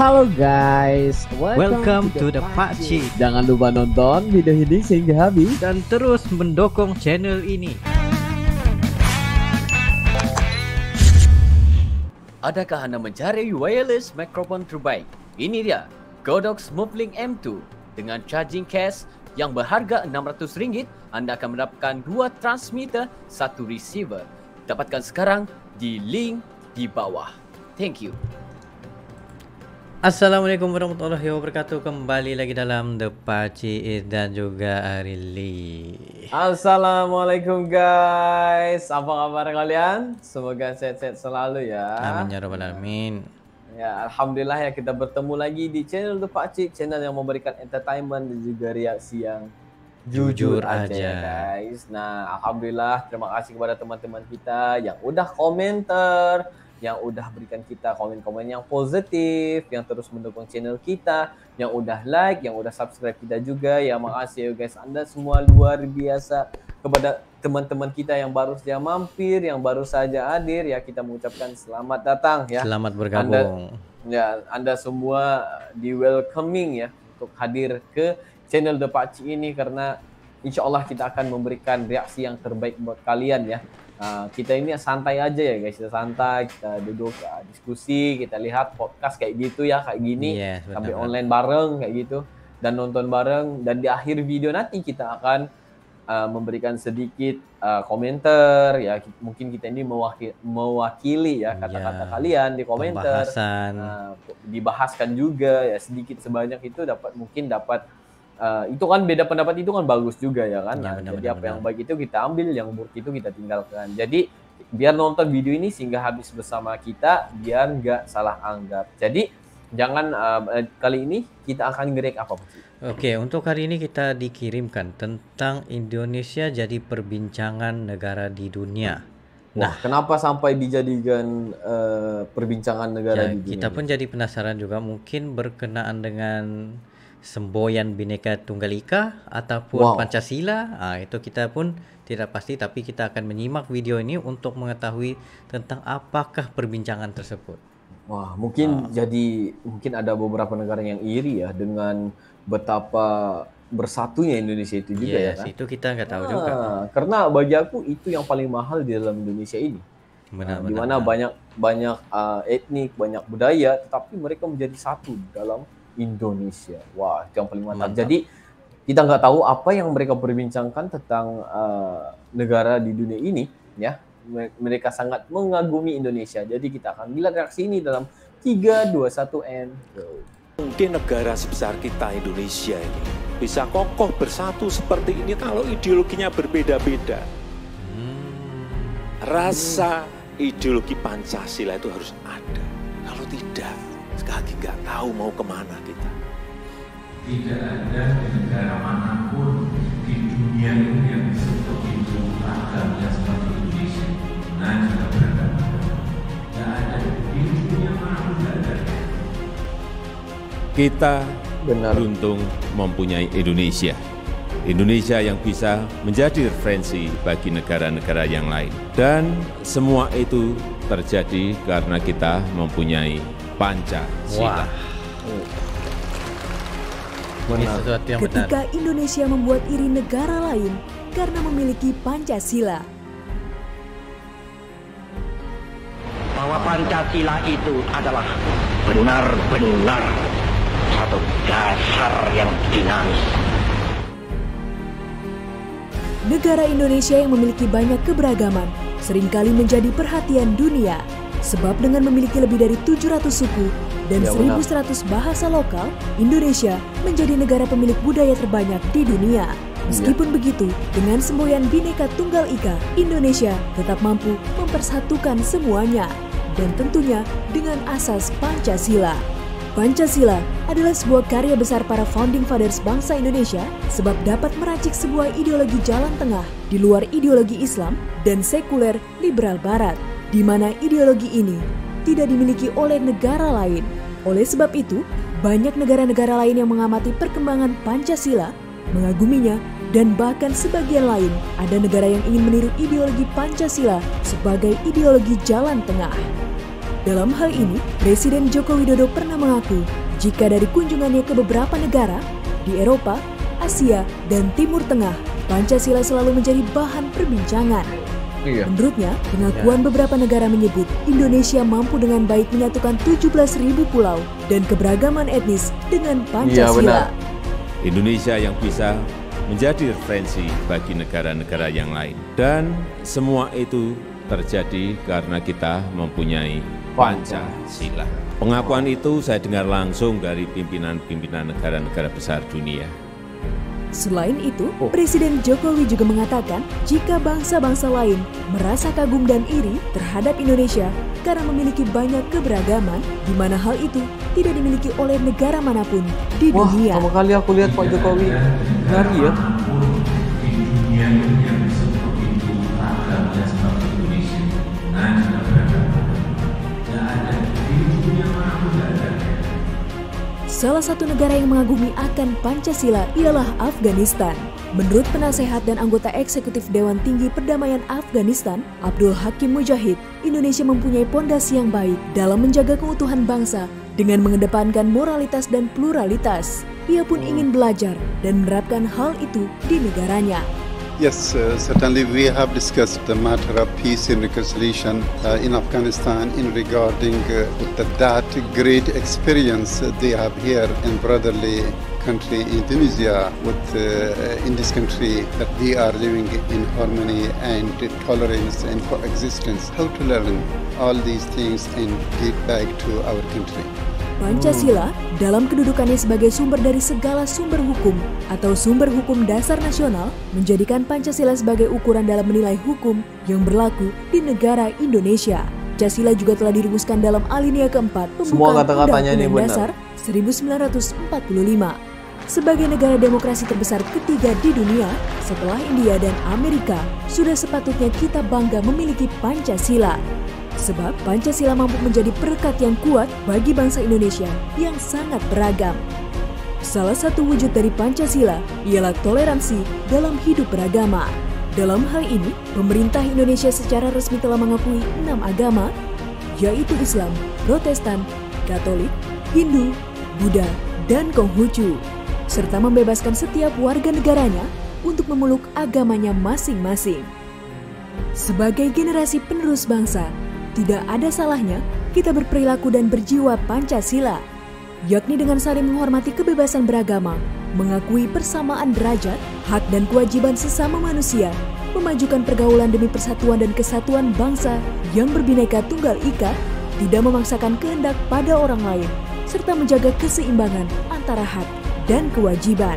Halo guys, Welcome to the Pakcik. Jangan lupa nonton video ini sehingga habis Dan terus mendukung channel ini. Adakah Anda mencari wireless microphone terbaik? Ini dia, Godox Movelink M2. Dengan charging case yang berharga RM600, Anda akan mendapatkan 2 transmitter, 1 receiver. Dapatkan sekarang di link di bawah. Thank you. Assalamualaikum warahmatullahi wabarakatuh. Kembali lagi dalam The Pakcik dan juga Arili. Assalamualaikum guys, apa kabar kalian? Semoga sehat-sehat selalu ya. Amin ya rabbal alamin. Ya, alhamdulillah ya kita bertemu lagi di channel The Pakcik, channel yang memberikan entertainment dan juga reaksi yang jujur aja ya guys. Nah, alhamdulillah terima kasih kepada teman-teman kita yang udah komentar, yang udah berikan kita komen-komen yang positif, yang terus mendukung channel kita, yang udah like, yang udah subscribe kita juga. Ya makasih ya guys, Anda semua luar biasa. Kepada teman-teman kita yang baru saja mampir, yang baru saja hadir, ya kita mengucapkan selamat datang ya. Selamat bergabung. Anda semua di welcoming ya untuk hadir ke channel The Pakcik ini, karena insya Allah kita akan memberikan reaksi yang terbaik buat kalian ya. Kita ini santai aja ya guys, kita santai, kita duduk diskusi, kita lihat podcast kayak gitu ya, kayak gini, sampai online bareng kayak gitu, dan nonton bareng. Dan di akhir video nanti kita akan memberikan sedikit komentar ya, mungkin kita ini mewakili ya kata-kata kalian di komentar, dibahaskan juga ya, sedikit sebanyak itu mungkin dapat. Itu kan beda pendapat, itu kan bagus juga ya kan. Jadi apa yang baik itu kita ambil, yang buruk itu kita tinggalkan. Jadi biar nonton video ini sehingga habis bersama kita, biar nggak salah anggap. Jadi jangan kali ini kita akan nge-react apa sih? Oke, untuk hari ini kita dikirimkan tentang Indonesia jadi perbincangan negara di dunia. Nah, kenapa sampai dijadikan perbincangan negara di dunia? Kita pun jadi penasaran juga, mungkin berkenaan dengan semboyan Bhinneka Tunggal Ika ataupun Pancasila. Itu kita pun tidak pasti, tapi kita akan menyimak video ini untuk mengetahui tentang apakah perbincangan tersebut. Wah, mungkin ada beberapa negara yang iri ya dengan betapa bersatunya Indonesia itu juga ya kan? Itu kita nggak tahu juga. Karena bagi aku itu yang paling mahal di dalam Indonesia ini. Di mana banyak etnik, banyak budaya, tetapi mereka menjadi satu dalam Indonesia. Wah, itu yang paling mantap. Jadi kita nggak tahu apa yang mereka perbincangkan tentang negara di dunia ini ya. Mereka sangat mengagumi Indonesia. Jadi kita akan lihat reaksi ini dalam 3, 2, 1 and go. Mungkin negara sebesar kita Indonesia ini bisa kokoh bersatu seperti ini kalau ideologinya berbeda-beda. Rasa ideologi Pancasila itu harus ada. Kalau tidak, sekali lagi nggak tahu mau kemana kita. Tidak ada di negara manapun di dunia ini yang disebut itu agamanya seperti Indonesia. Nah, juga beragama. Tidak ada di dunia manapun, tidak ada. Kita beruntung mempunyai Indonesia. Indonesia yang bisa menjadi referensi bagi negara-negara yang lain. Dan semua itu terjadi karena kita mempunyai Pancasila. Ketika Indonesia membuat iri negara lain karena memiliki Pancasila. Bahwa Pancasila itu adalah benar-benar satu dasar yang dinamis. Negara Indonesia yang memiliki banyak keberagaman seringkali menjadi perhatian dunia. Sebab dengan memiliki lebih dari 700 suku dan 1.100 bahasa lokal, Indonesia menjadi negara pemilik budaya terbanyak di dunia. Meskipun begitu, dengan semboyan Bhinneka Tunggal Ika, Indonesia tetap mampu mempersatukan semuanya. Dan tentunya dengan asas Pancasila. Pancasila adalah sebuah karya besar para founding fathers bangsa Indonesia sebab dapat meracik sebuah ideologi jalan tengah di luar ideologi Islam dan sekuler liberal Barat, di mana ideologi ini tidak dimiliki oleh negara lain. Oleh sebab itu, banyak negara-negara lain yang mengamati perkembangan Pancasila, mengaguminya, dan bahkan sebagian lain ada negara yang ingin meniru ideologi Pancasila sebagai ideologi jalan tengah. Dalam hal ini, Presiden Joko Widodo pernah mengaku jika dari kunjungannya ke beberapa negara di Eropa, Asia, dan Timur Tengah, Pancasila selalu menjadi bahan perbincangan. Menurutnya, pengakuan beberapa negara menyebut Indonesia mampu dengan baik menyatukan 17.000 pulau dan keberagaman etnis dengan Pancasila. Indonesia yang bisa menjadi referensi bagi negara-negara yang lain. Dan semua itu terjadi karena kita mempunyai Pancasila. Pengakuan itu saya dengar langsung dari pimpinan-pimpinan negara-negara besar dunia. Selain itu, Presiden Jokowi juga mengatakan jika bangsa-bangsa lain merasa kagum dan iri terhadap Indonesia karena memiliki banyak keberagaman, di mana hal itu tidak dimiliki oleh negara manapun di dunia. Pertama kali aku lihat Pak Jokowi lari ya. Di dunia ini yang disebut begitu ragamnya seperti Indonesia. Nah, juga beragam. Tidak ada di dunia manapun tidak ada. Salah satu negara yang mengagumi akan Pancasila ialah Afghanistan. Menurut penasehat dan anggota eksekutif Dewan Tinggi Perdamaian Afghanistan, Abdul Hakim Mujahid, Indonesia mempunyai pondasi yang baik dalam menjaga keutuhan bangsa dengan mengedepankan moralitas dan pluralitas. Ia pun ingin belajar dan menerapkan hal itu di negaranya. Yes, certainly we have discussed the matter of peace and reconciliation in Afghanistan in regarding that great experience they have here in brotherly country Indonesia with in this country that they are living in harmony and tolerance and coexistence. How to learn all these things and get back to our country. Pancasila dalam kedudukannya sebagai sumber dari segala sumber hukum atau sumber hukum dasar nasional menjadikan Pancasila sebagai ukuran dalam menilai hukum yang berlaku di negara Indonesia. Pancasila juga telah dirumuskan dalam alinea keempat pembukaan Undang-Undang Dasar 1945. Sebagai negara demokrasi terbesar ketiga di dunia setelah India dan Amerika, sudah sepatutnya kita bangga memiliki Pancasila. Sebab Pancasila mampu menjadi perekat yang kuat bagi bangsa Indonesia yang sangat beragam. Salah satu wujud dari Pancasila ialah toleransi dalam hidup beragama. Dalam hal ini, pemerintah Indonesia secara resmi telah mengakui 6 agama, yaitu Islam, Protestan, Katolik, Hindu, Buddha, dan Konghucu, serta membebaskan setiap warga negaranya untuk memeluk agamanya masing-masing. Sebagai generasi penerus bangsa, tidak ada salahnya kita berperilaku dan berjiwa Pancasila, yakni dengan saling menghormati kebebasan beragama, mengakui persamaan derajat, hak dan kewajiban sesama manusia, memajukan pergaulan demi persatuan dan kesatuan bangsa yang berbineka tunggal ika, tidak memaksakan kehendak pada orang lain, serta menjaga keseimbangan antara hak dan kewajiban.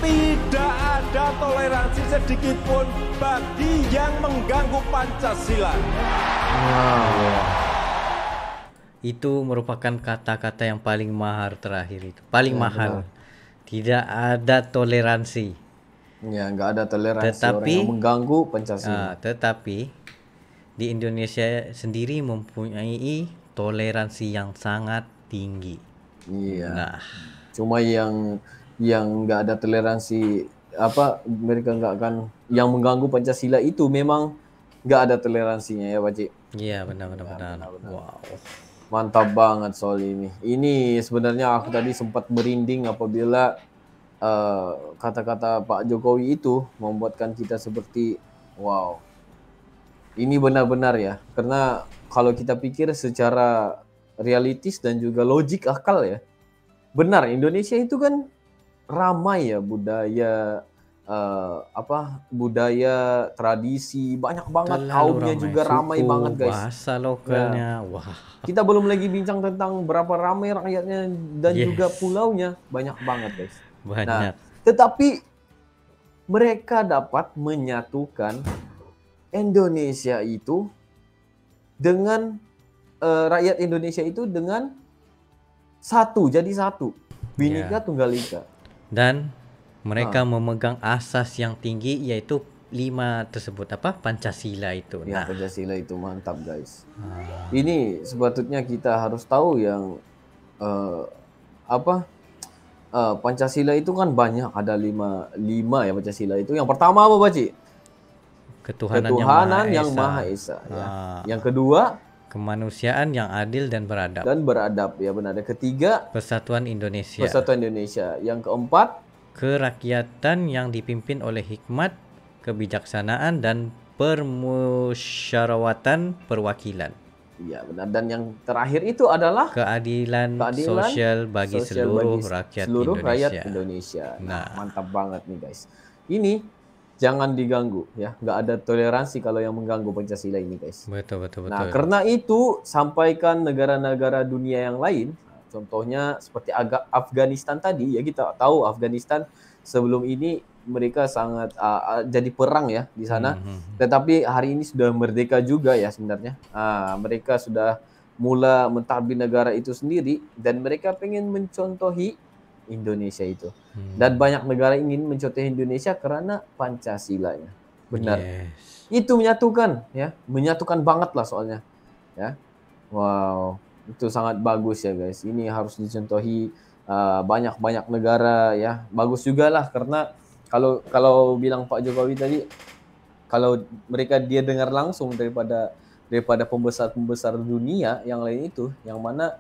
Tidak ada toleransi sedikit pun bagi yang mengganggu Pancasila. Itu merupakan kata-kata yang paling mahal terakhir itu. Paling mahal. Tidak ada toleransi. Ya, nggak ada toleransi orang yang mengganggu Pancasila. Tetapi di Indonesia sendiri mempunyai toleransi yang sangat tinggi. Iya. Nah, cuma yang nggak ada toleransi mereka nggak akan yang mengganggu Pancasila itu memang nggak ada toleransinya ya Pak Cik. Iya benar. Wow. Mantap banget soal ini. Ini sebenarnya aku tadi sempat merinding apabila kata-kata Pak Jokowi itu membuatkan kita seperti wow. Ini benar-benar ya. Karena kalau kita pikir secara realistis dan juga logik akal ya. Benar, Indonesia itu kan ramai ya budaya budaya, tradisi, banyak banget. Kaumnya juga ramai banget guys. Bahasa lokalnya, wah. Kita belum lagi bincang tentang berapa ramai rakyatnya dan juga pulaunya, banyak banget guys. Banyak. Nah, tetapi mereka dapat menyatukan Indonesia itu dengan rakyat Indonesia itu dengan satu, jadi satu. Bhinneka Tunggal Ika. Dan mereka memegang asas yang tinggi yaitu 5 tersebut Pancasila itu. Ya, Pancasila itu mantap guys. Ini sepatutnya kita harus tahu yang Pancasila itu kan banyak, ada 5 ya Pancasila itu. Yang pertama apa Pak Cik? Ketuhanan yang Maha Esa. Ya. Yang kedua Kemanusiaan yang adil dan beradab. Ya benar. Ada ketiga, Persatuan Indonesia. Persatuan Indonesia. Yang keempat, kerakyatan yang dipimpin oleh hikmat, kebijaksanaan dan permusyawaratan perwakilan. iya benar. Dan yang terakhir itu adalah Keadilan sosial bagi seluruh rakyat Indonesia. Nah. Mantap banget nih guys. Ini jangan diganggu ya. Nggak ada toleransi kalau yang mengganggu Pancasila ini guys. Betul. Nah, karena itu sampaikan negara-negara dunia yang lain, contohnya seperti Afghanistan tadi ya, kita tahu Afghanistan sebelum ini mereka sangat jadi perang ya di sana. Tetapi hari ini sudah merdeka juga ya sebenarnya. Mereka sudah mula mentadbir negara itu sendiri dan mereka pengen mencontohi Indonesia itu. Dan banyak negara ingin mencontohi Indonesia karena Pancasilanya. Benar. Yes. Itu menyatukan ya, menyatukan banget lah soalnya. Ya. Wow, itu sangat bagus ya guys. Ini harus dicontohi banyak-banyak negara ya. Bagus juga lah karena kalau bilang Pak Jokowi tadi, kalau mereka dia dengar langsung daripada pembesar-pembesar dunia yang lain itu, yang mana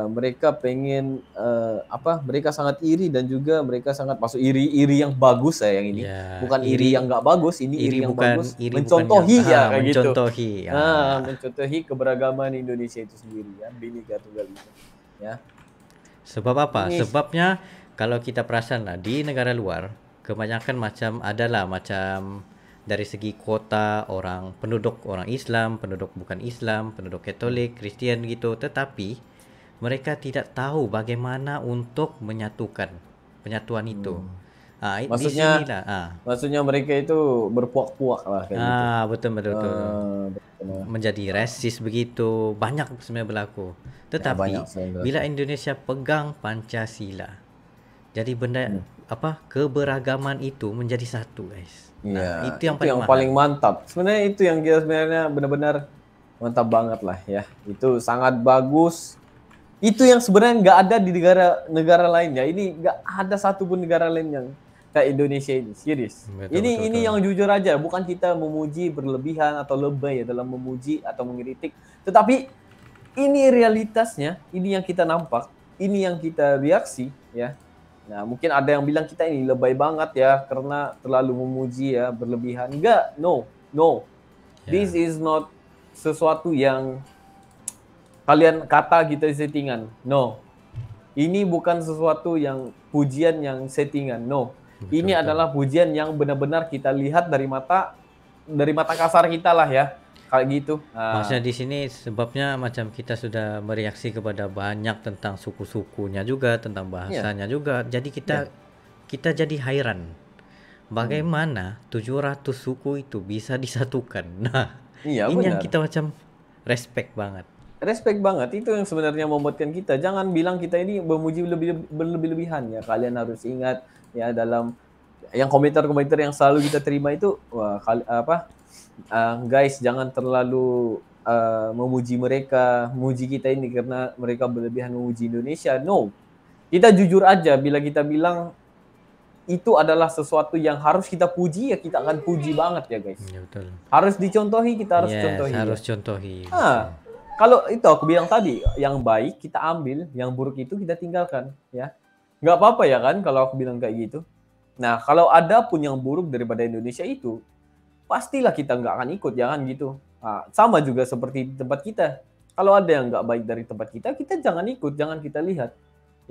mereka pengen mereka sangat iri dan juga mereka sangat masuk iri yang bagus ya yang ini. Bukan iri yang nggak bagus, ini iri yang bagus. Mencontohi ya kayak gitu. Mencontohi keberagaman Indonesia itu sendiri ya, Bhinneka Tunggal Ika. Ya. Sebab apa? Sebabnya kalau kita perasan lah di negara luar kebanyakan macam dari segi kuota penduduk orang Islam, penduduk bukan Islam, penduduk Katolik, Kristen gitu, tetapi mereka tidak tahu bagaimana untuk menyatukan penyatuan itu. Maksudnya mereka itu berpuak-puak lah kayak gitu. Betul. Menjadi rasis begitu, banyak sebenarnya berlaku. Tetapi bila Indonesia pegang Pancasila, jadi keberagaman itu menjadi satu, guys. Itu yang paling mantap. Sebenarnya itu yang kita sebenarnya benar-benar mantap banget lah ya. Itu sangat bagus. Itu yang sebenarnya nggak ada di negara lainnya. Ini nggak ada satupun negara lain yang kayak Indonesia ini. Serius. Ini yang jujur aja. Bukan kita memuji berlebihan atau lebay ya dalam memuji atau mengkritik. Tetapi ini realitasnya. Ini yang kita nampak. Ini yang kita reaksi ya. Nah, mungkin ada yang bilang kita ini lebay banget ya karena terlalu memuji ya, berlebihan. Enggak, no. This is not sesuatu yang kalian kata kita settingan. No. Ini bukan sesuatu yang pujian yang settingan. No. Ini adalah pujian yang benar-benar kita lihat dari mata kasar kita lah ya. Kayak gitu. Maksudnya di sini sebabnya macam kita sudah bereaksi kepada banyak tentang suku-sukunya juga, tentang bahasanya juga. Jadi kita jadi hairan. Bagaimana 700 suku itu bisa disatukan. Nah, ini yang kita macam respect banget. Respect banget. Itu yang sebenarnya membuatkan kita. Jangan bilang kita ini memuji berlebih-lebihan ya. Kalian harus ingat ya dalam yang komentar-komentar yang selalu kita terima itu guys, jangan terlalu memuji kita ini karena mereka berlebihan memuji Indonesia. No, kita jujur aja bila kita bilang itu adalah sesuatu yang harus kita puji ya kita akan puji banget ya guys. Ya, betul. Harus dicontohi, kita harus contohi. Harus contohi. Kalau itu aku bilang tadi, yang baik kita ambil, yang buruk itu kita tinggalkan ya. Nggak apa-apa ya kan kalau aku bilang kayak gitu. Nah, kalau ada pun yang buruk daripada Indonesia itu, pastilah kita nggak akan ikut, jangan gitu. Sama juga seperti di tempat kita. Kalau ada yang nggak baik dari tempat kita jangan ikut, jangan kita lihat.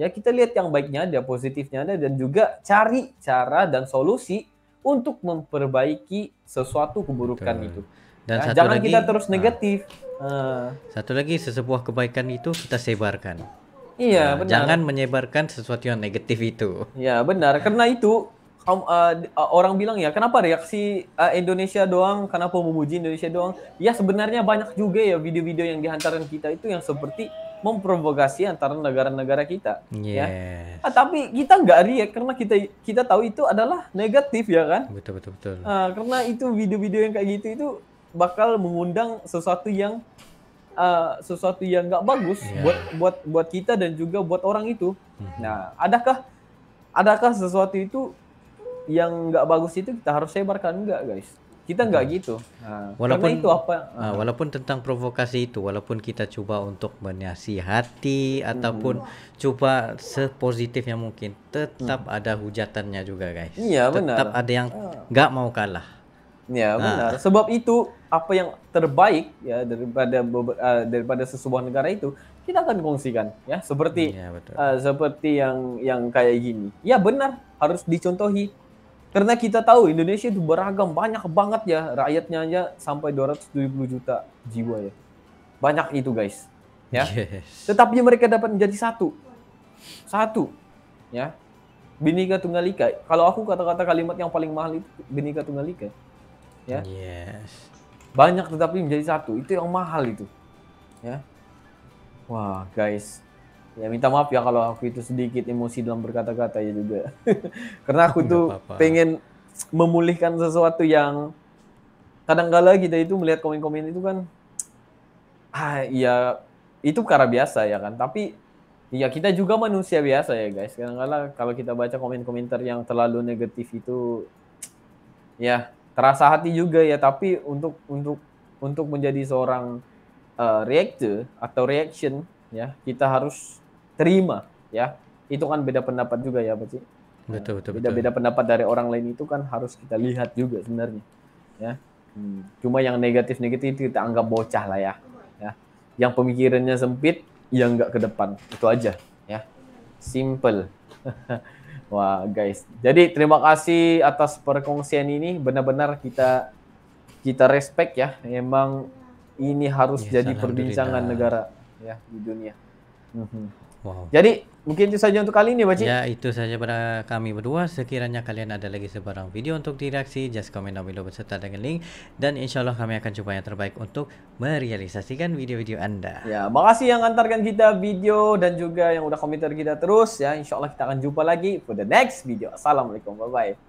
Ya kita lihat yang baiknya ada, positifnya ada, dan juga cari cara dan solusi untuk memperbaiki sesuatu keburukan itu. Dan jangan lagi, kita terus negatif. Satu lagi, sesebuah kebaikan itu kita sebarkan. Iya, benar. Jangan menyebarkan sesuatu yang negatif itu. Ya benar, karena itu orang bilang ya, kenapa reaksi Indonesia doang, kenapa memuji Indonesia doang? Ya sebenarnya banyak juga ya video-video yang dihantarkan kita itu yang seperti memprovokasi antara negara-negara kita. Ya. Tapi kita nggak react karena kita tahu itu adalah negatif ya kan? Betul. Karena itu video-video yang kayak gitu itu bakal mengundang sesuatu yang nggak bagus buat kita dan juga buat orang itu. Nah, adakah sesuatu itu yang nggak bagus itu kita harus sebarkan? Enggak guys. Kita nggak gitu. Karena Walaupun itu apa? walaupun tentang provokasi itu, walaupun kita coba untuk menasihati ataupun coba sepositif yang mungkin, tetap ada hujatannya juga guys. Iya, benar. Tetap ada yang nggak mau kalah. Ya benar. Sebab itu apa yang terbaik ya daripada sesebuah negara itu kita akan kongsikan ya seperti Iya, betul. seperti yang kayak gini. Ya benar harus dicontohi. Karena kita tahu Indonesia itu beragam, banyak banget ya, rakyatnya aja sampai 270 juta jiwa ya. Banyak itu guys. Ya. Yes. Tetapi mereka dapat menjadi satu. Satu. Ya. Bhinneka Tunggal Ika. Kalau aku kata-kata kalimat yang paling mahal itu Bhinneka Tunggal Ika. Ya. Yes. Banyak tetapi menjadi satu. Itu yang mahal itu. Ya. Wah, guys. Ya minta maaf ya kalau aku itu sedikit emosi dalam berkata-kata ya juga. Karena aku tuh Nggak apa-apa. pengen memulihkan sesuatu yang kadang-kala kita itu melihat komen-komen itu kan ya itu karena biasa ya kan. Tapi ya kita juga manusia biasa ya guys. Kadang-kala kalau kita baca komen-komentar yang terlalu negatif itu ya terasa hati juga ya, tapi untuk menjadi seorang reactor atau reaction ya, kita harus terima ya. Itu kan beda pendapat juga ya, Pak Ci. Betul. Beda-beda pendapat dari orang lain itu kan harus kita lihat juga sebenarnya ya. Cuma yang negatif-negatif itu kita anggap bocah lah ya. Yang pemikirannya sempit yang nggak ke depan, itu aja ya. Simple. Wah guys, jadi terima kasih atas perkongsian ini, benar-benar kita respect ya. Emang ini harus Yes, jadi perbincangan alhamdulillah. negara ya di dunia. Wow. Jadi mungkin itu saja untuk kali ini, Pak Ci. Ya, itu saja pada kami berdua. Sekiranya kalian ada lagi sebarang video untuk direaksi, just comment down below beserta dengan link. Dan insya Allah kami akan coba yang terbaik untuk merealisasikan video-video Anda. Ya, makasih yang antarkan kita video dan juga yang udah komentar kita terus ya. Insya Allah kita akan jumpa lagi for the next video. Assalamualaikum, bye-bye.